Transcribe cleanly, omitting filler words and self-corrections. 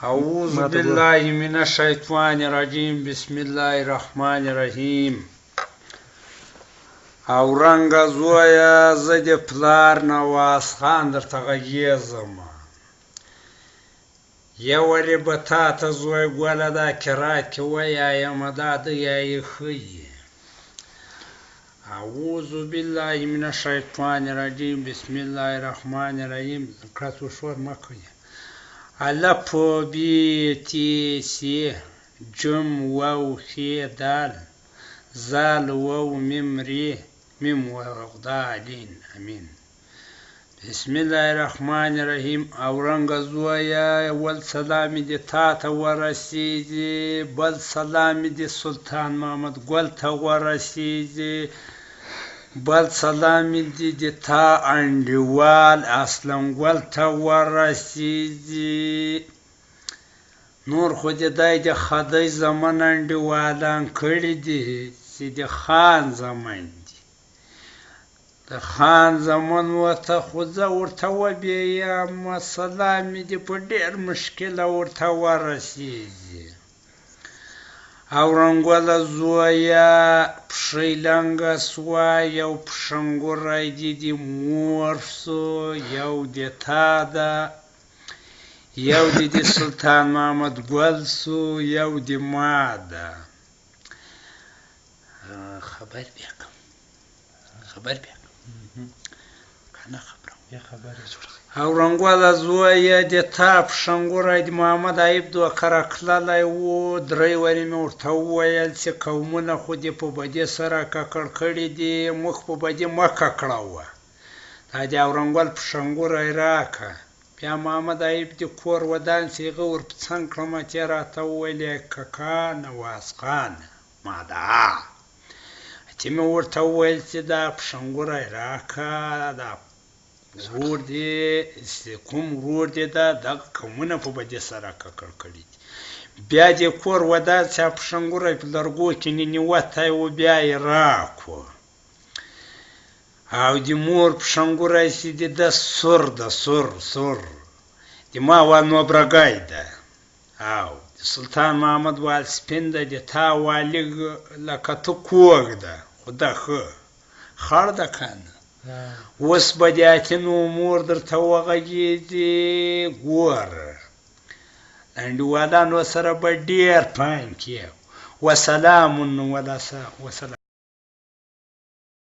أعوذ بالله من الشيطان الرجيم بسم الله الرحمن الرحيم او رنگه زویا زه د پلار نواز خان درته غږېږم یولې به تا ته زوی ګوله دا کرات کې ویایمه دا ده یا یې ښیي أعوذ بالله من الشيطان الرجيم بسم الله الرحمن الرحيم کړه شور مه کوئ الف ب ت س جم واو خ دال زال واو میم ری میم واو دالین امین بسم الله الرحمن الرحیم او رنگ زویا ول سلام دی تا ته ورسیږي بل سلام دی سلطان محمد ګل ته ورسیږي بل سلام دی تا انډیوال اسلم ګل ته ورسیږي نور خو دای د خدای زمان انډیوالان کړي دي چې د خان زمان دي د خان زمان ورته خو زه ورته وبیم سلام دی په ډېر مشکله ورته ورسیږي او رنګوله زویا پښی لنګه سوه یو پښنګوری دی د مور سو یو د تا ده یو د سلطان محمد ګل سو یو د ما ده خبر بیاکم کنه خبرم او رنګوله زویا د تا پښنګوری د محمد ایب دوه کره کللی و درې ورې مې ورته وویل چې قومونه خو دې په بدې سره ککړ کړي دي موږ په بدې مه ککړوه دا د اورنګول پښنګوری راکه بیا محمد ایب د کور ودان چې هغه ور په څنګ کړمه چې راته وویل ککا نواز خان ماده چې مې ورته وویل چې دا پښنګوری راکه دا ورور دی کوم ورور دی دا دغه قومونه په بدې سره ککړ کړي دي بیا د کور ودان چې پښنګوری په لرګو کې ننوتی و بیا یې راکړو او د مور پښنګوری چې د ده سور د ما وال نوبرګی ده او د سلطان محمد وال سپین ده د تا والي لکه ته کوږ ده خو ده ښه خړ ده که نه اوس به د اتینو مور درته وغږېږي ګوره انډیوالانو سره به ډېر پام کې وسلام